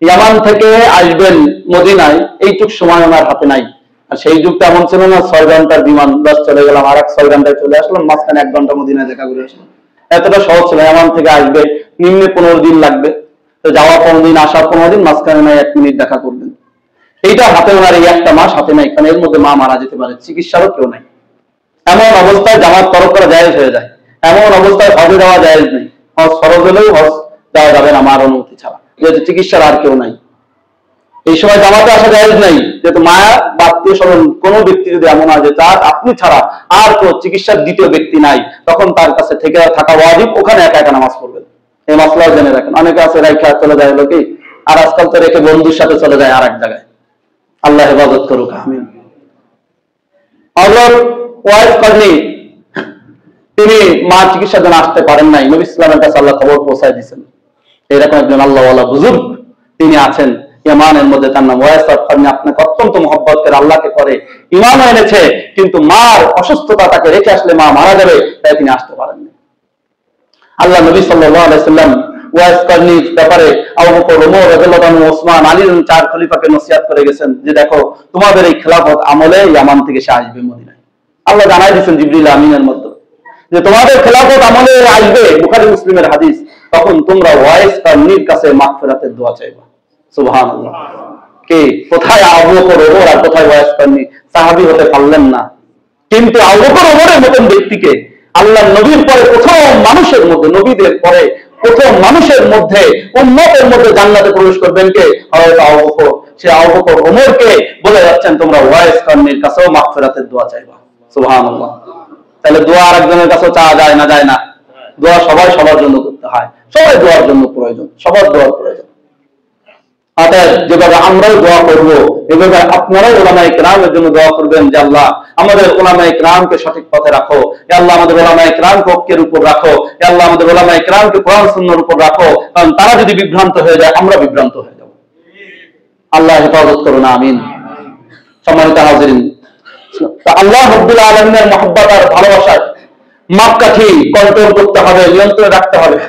ইয়ামান থেকে আসবেন মদিনায়, এইটুক সময় ওনার হাতে নাই। আর সেই যুগটা এমন ছিল না 6 ঘন্টার বিমান, বাস চলে গেলাম, আর 6 ঘন্টায় চলে আসলাম, মাঝখানে 1 ঘন্টা মদিনায় দেখা করে আসলাম। এতটা সহজ ছিল। ইয়ামান থেকে আসবে নিম্নে 15 দিন লাগবে, তো যাওয়া 15 দিন, আসা 15 দিন, মাঝখানে নাই 1 মিনিট দেখা করবেন। এইটা হাতে ওনার এই একটা মাস হাতে নাই, কারণ এর মধ্যে মা মারা যেতে পারে, চিকিৎসারও কেউ নাই। এমন অবস্থায় জামাত তরক করা জায়েজ হয়ে যায়, এমন অবস্থায় হজে যাওয়া জায়েজ নেই, হজ ফরজ হলেও হজ যাওয়া যাবে না মার অনুমতি ছাড়া, যেহেতু চিকিৎসার আর কেউ নাই। এই সময় জামাতে আসা জায়েজ নাই, যেহেতু মায়া বা আত্মীয় স্বজন কোনো ব্যক্তি যদি এমন হয় যে তার আপনি ছাড়া আর কেউ চিকিৎসার দ্বিতীয় ব্যক্তি নাই, তখন তার কাছে থেকে থাকা ওয়াজিব, ওখানে একা একা নামাজ পড়বেন। এই মাসলা জেনে রাখেন। অনেকে আছে রেখা চলে যায় লোকে, আর আজকাল তো রেখে বন্ধুর সাথে চলে যায় আর এক জায়গায়। আল্লাহ হেফাজত করুক, আমিন। হযরত ওয়াইস কারনী তিনি মা চিকিৎসার জন্য আসতে পারেন নাই, নবী ইসলামের কাছে আল্লাহ খবর পৌঁছায় দিয়েছেন এরকম একজন আল্লাহওয়ালা বুজুর্গ তিনি আছেন ইয়ামানের মধ্যে, তার নাম ওয়াইস কারণে আপনাকে অত্যন্ত মহব্বত করে আল্লাহকে করে ইমান এনেছে, কিন্তু মার অসুস্থতা তাকে রেখে আসলে মা মারা যাবে, তাই তিনি আসতে পারেননি। আল্লাহ নবী সাল্লাল্লাহু আলাইহি সাল্লাম ওয়াইস কারণীর ব্যাপারে আবু বকর, ওমর রাদিয়াল্লাহু আনহু, ওসমান, আলীর চার খলিফাকে নসিহত করে গেছেন যে দেখো তোমাদের এই খেলাফত আমলে ইয়ামান থেকে সে আসবে মদিনায়। আল্লাহ জানাই দিয়েছেন জিবরিল আমিনের মাধ্যমে যে তোমাদের খেলাফত আমলে আসবে, বুখারী মুসলিমের হাদিস, তখন তোমরা ওয়াইস কারণীর কাছে মাগফিরাতের দোয়া চাইবা। সুবহানাল্লাহ। কে কোথায় আবু বকর, ওমর আর কোথায় ওয়াইস কারণী? সাহাবী হতে পারলেন না, কিন্তু আবু বকর, ওমরের মতন ব্যক্তিকে আল্লাহ নবীর পরে প্রথম মানুষের মধ্যে, নবীদের পরে প্রথম মানুষের মধ্যে, উম্মতের মধ্যে জান্নাতে প্রবেশ করবেন কে? হযরত আবু বকর। সে আবু বকর ওমরকে বলে যাচ্ছেন তোমরা ওয়াইস কারণীর কাছেও মাগফিরাতের দোয়া চাইবা। সুবহানাল্লাহ। তাহলে দোয়া আরেকজনের কাছেও চাওয়া যায় না? যায় না। দোয়া সবাই সবার জন্য করতে হয়, সবাই দোয়ার জন্য প্রয়োজন, সবার দোয়ার প্রয়োজন। অতএব যেভাবে আমরাও দোয়া করব, এভাবে আপনারাও উলামায়ে কেরামের জন্য দোয়া করবেন যে আল্লাহ আমাদের উলামায়ে কেরামকে সঠিক পথে রাখো, হে আল্লাহ আমাদের উলামায়ে কেরামকে ঐক্যের উপর রাখো, হে আল্লাহ আমাদের উলামায়ে কেরামকে কোরআন সুন্নাহর উপর রাখো, কারণ তারা যদি বিভ্রান্ত হয়ে যায় আমরা বিভ্রান্ত হয়ে যাব। আল্লাহ হেফাজত করুন, আমিন। সম্মানিত হাজিরিন, আল্লাহ রাব্বুল আলামিনের মহব্বত আর ভালোবাসা মাপকাঠি কন্ট্রোল করতে হবে, নিয়ন্ত্রণে রাখতে হবে।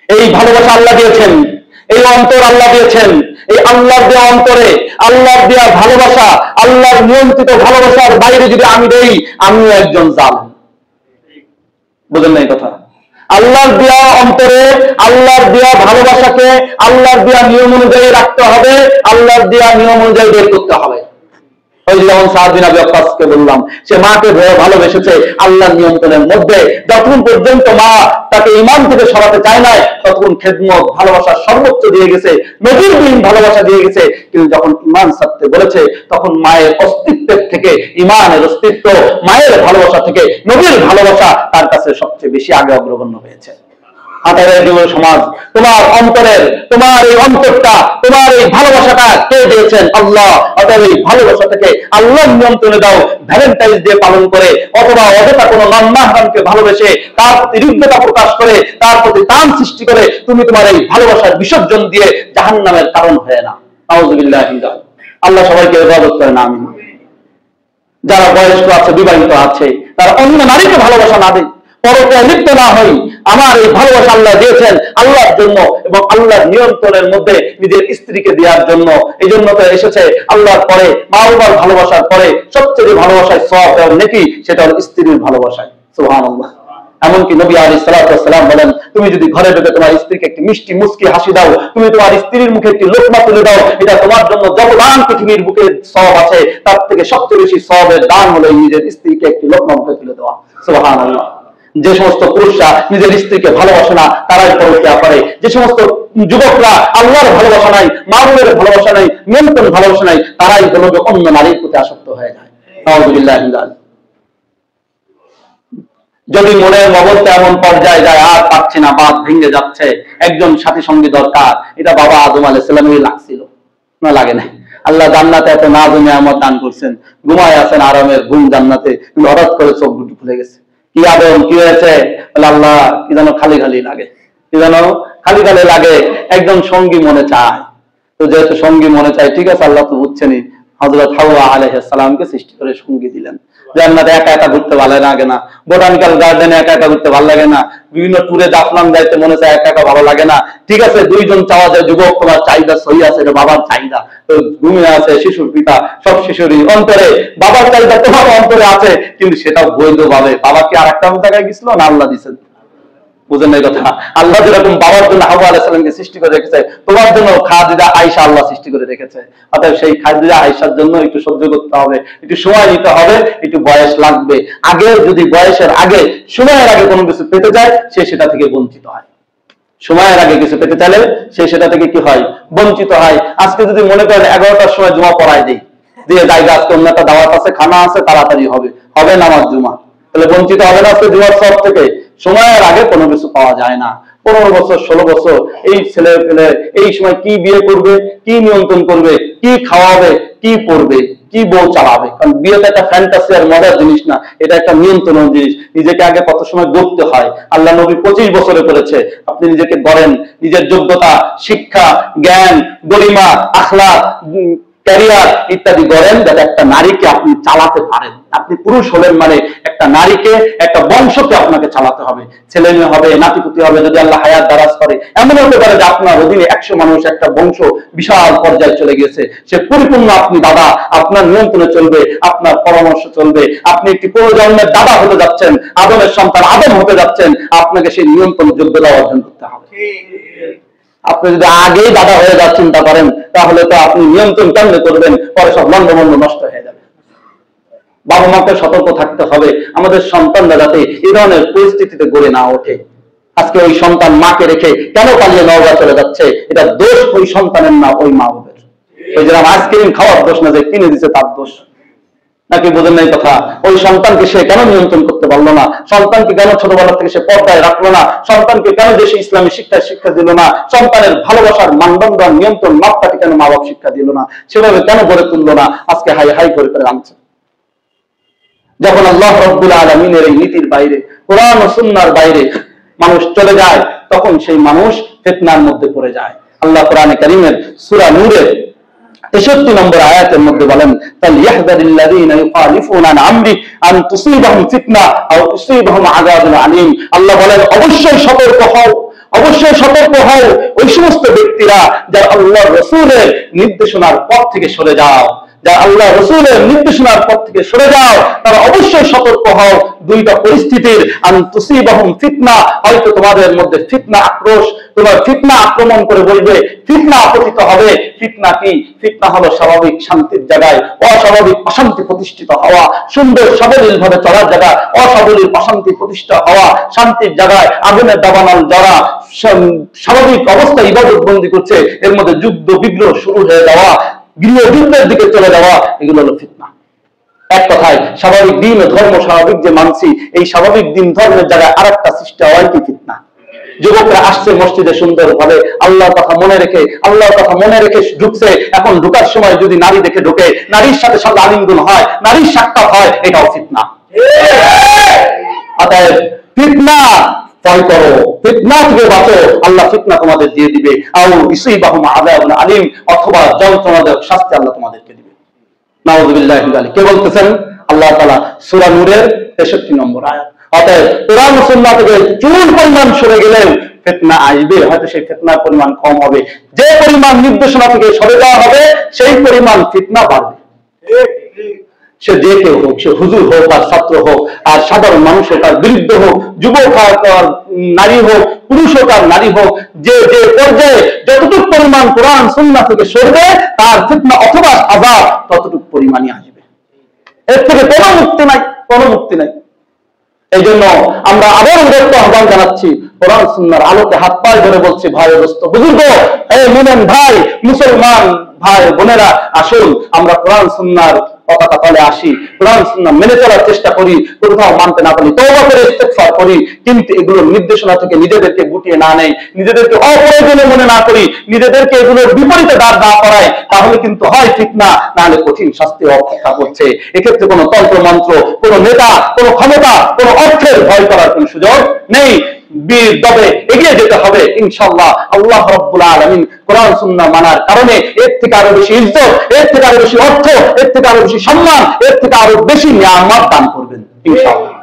এই ভালোবাসা আল্লাহ দিয়েছেন, এই অন্তর আল্লাহ দিয়েছেন, এই আল্লাহর দেওয়া অন্তরে আল্লাহর দেওয়া ভালোবাসা, আল্লাহর নিয়ন্ত্রিত ভালোবাসার বাইরে যদি আমি দেই, আমিও একজন জালেম। বুঝেন না এই কথা? আল্লাহর দেওয়া অন্তরে আল্লাহর দেওয়া ভালোবাসাকে আল্লাহর দেওয়া নিয়ম অনুযায়ী রাখতে হবে, আল্লাহর দেওয়া নিয়ম অনুযায়ী বের করতে হবে। ওই যেমন সাদ বিন আবি ওয়াক্কাসকে বললাম, সে মাকে ভালোবেসেছে আল্লাহর নিয়ন্ত্রণের মধ্যে, যতক্ষণ পর্যন্ত মা তাকে ঈমান থেকে সরাতে চায় না ততক্ষণ খেদমত ভালোবাসা সর্বোচ্চ দিয়ে গেছে, নবীর দিন ভালোবাসা দিয়ে গেছে। কিন্তু যখন ঈমান ছাড়তে বলেছে তখন মায়ের অস্তিত্বের থেকে, ঈমানের অস্তিত্ব, মায়ের ভালোবাসা থেকে নবীর ভালোবাসা তার কাছে সবচেয়ে বেশি আগে অগ্রগণ্য হয়েছে। সমাজ, তোমার অন্তরের, তোমার এই অন্তরটা, তোমার এই ভালোবাসাটা কে দিয়েছেন? আল্লাহ। অতএব এই ভালোবাসাটাকে আল্লাহর নিয়ন্ত্রণে দাও। ভ্যালেন্টাইন্স ডে পালন করে অথবা অযথা কোনো নন-মাহরামকে ভালোবেসে তার প্রতি হৃদ্যতা প্রকাশ করে তার প্রতি টান সৃষ্টি করে তুমি তোমার এই ভালোবাসার বিসর্জন দিয়ে জাহান্নামের কারণ হয়ে না। নাউযুবিল্লাহ। আল্লাহ সবাইকে হেফাজত করেন, আমিন। যারা বয়স্ক আছে, বিবাহিত আছে, তারা অন্য নারীকে ভালোবাসা না দেয়, পরকীয়ায় লিপ্ত না হই। আমার এই ভালোবাসা আল্লাহ দিয়েছেন আল্লাহর জন্য এবং আল্লাহর নিয়ন্ত্রণের মধ্যে নিজের স্ত্রীকে দেওয়ার জন্য। এই জন্য তো এসেছে আল্লাহর পরে, মা বাবার ভালোবাসার পরে সবচেয়ে ভালোবাসায় সওয়াব এবং নেকি, সেটা হলো স্ত্রীর ভালোবাসায়। সুবহানাল্লাহ। এমনকি নবী আলাইহিস সালাতু ওয়াস সালাম বলেন, তুমি যদি ঘরে ঢুকে তোমার স্ত্রীকে একটি মিষ্টি মুস্কি হাসি দাও, তুমি তোমার স্ত্রীর মুখে একটি লোকমা তুলে দাও, এটা তোমার জন্য যত দান পৃথিবীর বুকে সওয়াব আছে তার থেকে সবচেয়ে বেশি সওয়াবের দান হলো নিজের স্ত্রীকে একটি লোকমা মুখে তুলে দেওয়া। সুবহানাল্লাহ। যে সমস্ত পুরুষরা নিজের স্ত্রীকে ভালোবাসে না তারাই পরকীয়া করে। যে সমস্ত যুবকরা আল্লাহর ভালোবাসা নাই, মানবের ভালোবাসা নাই, নিয়ন্ত্রণ ভালোবাসা নাই, তারাই হলো অন্য নারীর প্রতি আসক্ত হয়ে যায়। নাউযুবিল্লাহ। যদি মনের মগজটা এমন পর্যায়ে যায় আর পাচ্ছে না, বাদ ভেঙে যাচ্ছে, একজন সাথী সঙ্গী দরকার, এটা বাবা আদম আলাইহিস সালামেরই লাগছিল, না লাগে না? আল্লাহ জান্নাতে এত নাজুক নিয়ামত দান করছেন, ঘুমায় আছেন আরামের ঘুম জান্নাতে, কিন্তু হঠাৎ করে চোখ দুটো খুলে গেছে। কি আদম, কি হয়েছে? আল্লাহ, কি যেন খালি খালি লাগে, কি যেন খালি খালি লাগে, একজন সঙ্গী মনে চায়। তো যেহেতু সঙ্গী মনে চায়, ঠিক আছে, আল্লাহ তো বুঝছেনই, হযরত হাওয়া আলাইহিস সালামকে সৃষ্টি করে সঙ্গী দিলেন। জান্নাতে একা একা ঘুরতে ভালো লাগে না, বোটানিক্যাল গার্ডেনে একা একা ঘুরতে ভালো লাগে না, বিভিন্ন ট্যুরে জাফলং যাইতে মনে চায়, একা একা ভালো লাগে না। ঠিক আছে, দুইজন চাওয়া যায়, যুবক তোমার চাহিদা সহি আছে, এটা বাবার চাহিদা, তো ঘুমিয়ে আছে শিশুর পিতা, সব শিশুরই অন্তরে বাবার চাহিদা তোমার অন্তরে আছে, কিন্তু সেটা বৈধভাবে। বাবা কি আর একটা জায়গায় গেছিল না আল্লাহ দিচ্ছেন? বুঝেন এই কথা? আল্লাহ যেরকম বাবার জন্য হাওয়া আলাইহিস সালামকে সৃষ্টি করে রেখেছে, তোমার জন্য খাদিজা আয়েশা আল্লাহ সৃষ্টি করে রেখেছে। অতএব সেই খাদিজা আয়েশার জন্য একটু সহ্য করতে হবে, একটু সময় নিতে হবে, একটু বয়স লাগবে। আগে যদি বয়সের আগে, সময়ের আগে কোনো কিছু পেতে যায়, সে সেটা থেকে বঞ্চিত হয়। সময়ের আগে কিছু পেতে চাইলে সে সেটা থেকে কি হয়? বঞ্চিত হয়। আজকে যদি মনে করেন 11টার সময় জুমা পড়ায় দিই, দিয়ে জায়গা আজকে অন্য একটা দাওয়াত আছে, খানা আছে, তাড়াতাড়ি হবে, হবে নামাজ জুমা, তাহলে বঞ্চিত হবে না আজকে জুমার সব থেকে? সময়ের আগে কোনো কিছু পাওয়া যায় না। 15 বছর 16 বছর এই ছেলে পেলে এই সময় কি বিয়ে করবে, কি নিয়ন্ত্রণ করবে, কি খাওয়াবে, কি পড়বে, কি বউ চালাবে। কারণ বিয়ে তো একটা ফ্যান্টাসি আর মজার জিনিস না, এটা একটা নিয়ন্ত্রণ জিনিস। নিজেকে আগে কত সময় গড়তে হয়। আল্লাহ নবী 25 বছরে করেছে। আপনি নিজেকে গড়েন, নিজের যোগ্যতা, শিক্ষা, জ্ঞান, গরিমা, আখলাক, ক্যারিয়ার ইত্যাদি গড়েন, যাতে একটা নারীকে আপনি চালাতে পারেন। আপনি পুরুষ হলেন মানে একটা নারীকে, একটা বংশকে আপনাকে চালাতে হবে। ছেলে মেয়ে হবে, নাতিপুতি হবে, যদি আল্লাহ হায়াত দারাজ করে। এমন হতে পারে যে আপনার অধীনে 100 মানুষ, একটা বংশ বিশাল পর্যায়ে চলে গেছে। সে পরিপূর্ণ আপনি দাদা, আপনার নিয়ন্ত্রণে চলবে, আপনার পরামর্শ চলবে। আপনি একটি প্রজন্মের দাদা হতে যাচ্ছেন, আদমের সন্তান আদম হতে যাচ্ছেন, আপনাকে সেই নিয়ন্ত্রণ যোগ্যতা অর্জন করতে হবে। আপনি যদি আগেই দাদা হয়ে যা চিন্তা করেন, তাহলে তো আপনি নিয়ন্ত্রণ কেমনে করবেন, পরে সব লন্ডভন্ড নষ্ট হয়ে যাবে। বাবা মাকে সতর্ক থাকতে হবে, আমাদের সন্তানরা যাতে এই ধরনের পরিস্থিতিতে গড়ে না ওঠে। আজকে ওই সন্তান মাকে রেখে কেন পালিয়ে নওগাঁ চলে যাচ্ছে, এটা দোষ ওই সন্তানের না, ওই মা বাবার। ওই যেরকম আইসক্রিম খাওয়ার দোষ না, যে কিনে দিচ্ছে তার দোষ নাকি, বোঝেন নাই কথা? ওই সন্তানকে সে কেন নিয়ন্ত্রণ করতে পারলো না? সন্তানকে কেন ছোটবেলা থেকে সে পর্দায় রাখলো না? সন্তানকে কেন দেশে ইসলামী শিক্ষা দিল না? সন্তানের ভালোবাসার মানদণ্ড, নিয়ন্ত্রণ, মাপকাঠি কেন মা বাবা শিক্ষা দিল না? সেভাবে কেন গড়ে তুললো না? আজকে হাই হাই করে আনছে। যখন আল্লাহ রাব্বুল আলামিনের এই নীতির বাইরে, কোরআন ও সুন্নাহর বাইরে মানুষ চলে যায়, তখন সেই মানুষ ফিতনার মধ্যে পড়ে যায়। আল্লাহ কোরআনে কারীমের সূরা নূরের 63 নম্বর আয়াতের মধ্যে বলেন, ফালইয়াহযারিল্লাযীনা ইউখালিফুনা আন আমরি আন তুসিবাহুম ফিতনা আও তুসিবাহুম আযাবুন আলীম। আল্লাহ বলেন, অবশ্যই সতর্ক হও, অবশ্যই সতর্ক হও ওই সমস্ত ব্যক্তিরা যারা আল্লাহর রাসূলের নির্দেশনার পথ থেকে সরে যাও, যারা আল্লাহ রাসূলের নির্দেশনার পথ থেকে সরে যাও, তারা অবশ্যই সতর্ক হও দুইটা পরিস্থিতির। আন তুসিবাহুম ফিতনা, হয়তো তোমাদের মধ্যে ফিতনা আক্রোশ, তোমার ফিতনা আক্রমণ করে বলবে, ফিতনা আপতিত হবে। ফিতনা কি? ফিতনা হলো স্বাভাবিক শান্তির জায়গায় অস্বাভাবিক অশান্তি প্রতিষ্ঠিত হওয়া, সুন্দর সাবলীল ভাবে চলার জায়গায় অসাবলীল অশান্তি প্রতিষ্ঠা হওয়া, শান্তির জায়গায় আগুনের দাবানল যারা স্বাভাবিক অবস্থায় ইবাদত বন্দী করছে, এর মধ্যে যুদ্ধ বিগ্রহ শুরু হয়ে যাওয়া, গৃহযুদ্ধের দিকে চলে যাওয়া, এগুলো হলো ফিতনা। এক কথায় স্বাভাবিক দিন ও ধর্ম স্বাভাবিক যে মানছি, এই স্বাভাবিক দিন ধর্মের জায়গায় আরেকটা সৃষ্টি হওয়াই কি ফিতনা। যুবকরা আসছে মসজিদে সুন্দর ভাবে আল্লাহর কথা মনে রেখে ঢুকছে। এখন ঢুকার সময় যদি নারী দেখে ঢুকে, নারীর সাথে সাথে আলিঙ্গন হয়, নারীর সাক্ষাৎ হয়, এটাও ফিতনা। অতএব ফিতনা ভয় করো, ফিতনা থেকে বাঁচো, আল্লাহ ফিতনা তোমাদের দিয়ে দিবে। আও ইসিবাহুম আযাবুন আলীম, অথবা যন্ত্রণাদায়ক শাস্তি আল্লাহ তোমাদেরকে দিবে। নাউযুবিল্লাহি মিন যালিক। কে বলতেছেন? আল্লাহ তাআলা, সূরা নূরের 63 নম্বর আয়াত। অতএব কোরআন ও সুন্নাহ থেকে চুল পরিমাণ সরে গেলেও ফিতনা আসবে, হয়তো সেই ফিতনার পরিমাণ কম হবে। যে পরিমাণ নির্দেশনা থেকে সরে যাওয়া হবে, সেই পরিমাণ ফিতনা বাড়বে। সে যে কেউ হোক, সে হুজুর হোক আর ছাত্র হোক আর সাধারণ মানুষ হোক আর বৃদ্ধ হোক, যুবক হোক আর নারী হোক, পুরুষ হোক আর নারী হোক, যে যে পর্যায়ে যতটুকু পরিমাণ কোরআন সুন্নাহ থেকে সরবে, তার ফিতনা অথবা আযাব ততটুকু পরিমাণই আসবে। এর থেকে কোনো মুক্তি নাই, কোনো মুক্তি নাই। এই জন্য আমরা আবার উদ্যত আহ্বান জানাচ্ছি, কোরআন সুন্নাহর আলোকে হাত পায়ে ধরে বলছি, ভাই দোস্ত বুজুর্গ, এই মুমিন ভাই, মুসলমান ভাই বোনেরা, আসুন আমরা কোরআন সুন্নাহর পতাকা তলে আসি, কোরআন সুন্নাহ মেনে চলার চেষ্টা করি। কোথাও মানতে না পারি তওবা করে ইস্তেগফার করি, কিন্তু এগুলোর নির্দেশনা থেকে নিজেদেরকে গুটিয়ে না নেই, নিজেদেরকে অপ্রয়োজনীয় মনে না করি, নিজেদেরকে এগুলোর বিপরীতে দাঁড় না করাই, তাহলে কিন্তু হয় ফিতনা, না হলে কঠিন শাস্তি অপেক্ষা করছে। এক্ষেত্রে কোনো তন্ত্র মন্ত্র, কোনো নেতা, কোনো ক্ষমতা, কোনো অর্থের ভয় করার কোনো সুযোগ নেই। বীর দবে এগিয়ে যেতে হবে ইনশাআল্লাহ। আল্লাহ রাব্বুল আলামিন কোরআন সুন্নাহ মানার কারণে এর থেকে আরো বেশি ইজ্জত, এর থেকে আরো বেশি অর্থ, এর থেকে আরো বেশি সম্মান, এর থেকে আরো বেশি নিয়ামত দান করবেন ইনশাআল্লাহ।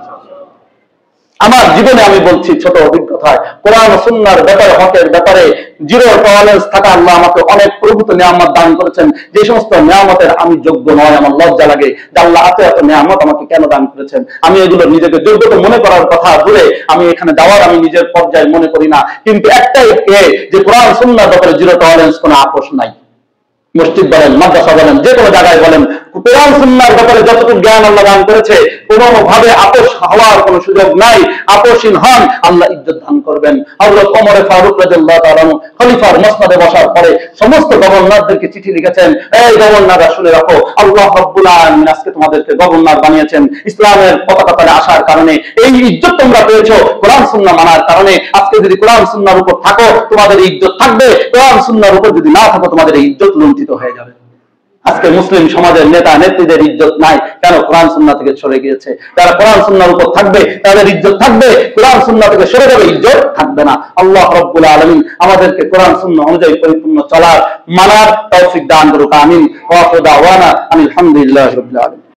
আমার জীবনে আমি বলছি ছোট অভিজ্ঞতায়, কোরআন ও সুন্নাহর ব্যাপারে, হকের ব্যাপারে জিরো টলারেন্স থাকা আল্লাহ আমাকে অনেক প্রভূত নিয়ামত দান করেছেন। যে সমস্ত নিয়ামতের আমি যোগ্য নয়, আমার লজ্জা লাগে যে আল্লাহ এত নিয়ামত আমাকে কেন দান করেছেন। আমি এগুলো নিজেকে যোগ্যতা মনে করার কথা বলে আমি এখানে যাওয়ার আমি নিজের পর্যায়ে মনে করি না, কিন্তু একটাই যে কোরআন সুন্নাহর ব্যাপারে জিরো টলারেন্স, কোনো আপোষ নাই। মসজিদ বলেন, মাদ্রাসা বলেন, যে কোনো জায়গায় বলেন, কোরআন সুন্নাহর ব্যাপারে যতটুকু জ্ঞান আল্লাহ দান করেছে, কোনোভাবে আপোষ হওয়ার কোনো সুযোগ নাই। আপোষহীন হন, আল্লাহ ইজ্জত দান করবেন। হযরত ওমর ফারুক রাদিয়াল্লাহু তাআলা খলিফার মসনদে বসার পরে সমস্ত গভর্নরদেরকে চিঠি লিখেছেন, এই গভর্নররা শুনে রাখো, আল্লাহ রাব্বুল আলামিন আজকে তোমাদেরকে গভর্নর বানিয়েছেন ইসলামের পতাকা তলে আসার কারণে। এই ইজ্জত তোমরা পেয়েছো কোরআন সুন্নাহ মানার কারণে। আজকে যদি কোরআন সুন্নাহর উপর থাকো, তোমাদের ইজ্জত থাকবে। কোরআন সুন্নাহর উপর যদি না থাকো, তোমাদের এই ইজ্জত লুণ্ঠিত হয়ে যাবে। আজকে মুসলিম সমাজের নেতা নেত্রীদের ইজ্জত নাই কেন? কোরআন সুন্নাহ থেকে সরে গিয়েছে। যারা কোরআন সুন্নাহর উপর থাকবে তাদের ইজ্জত থাকবে, কোরআন সুন্নাহ থেকে সরে যাবে ইজ্জত থাকবে না। আল্লাহ রাব্বুল আলামিন আমাদেরকে কোরআন সুন্নাহ অনুযায়ী পরিপূর্ণ চলার মানার তৌফিক দান করুক। আমিন। ওয়া আখিরু দাওয়ানা আলহামদুলিল্লাহি রাব্বিল আলামিন।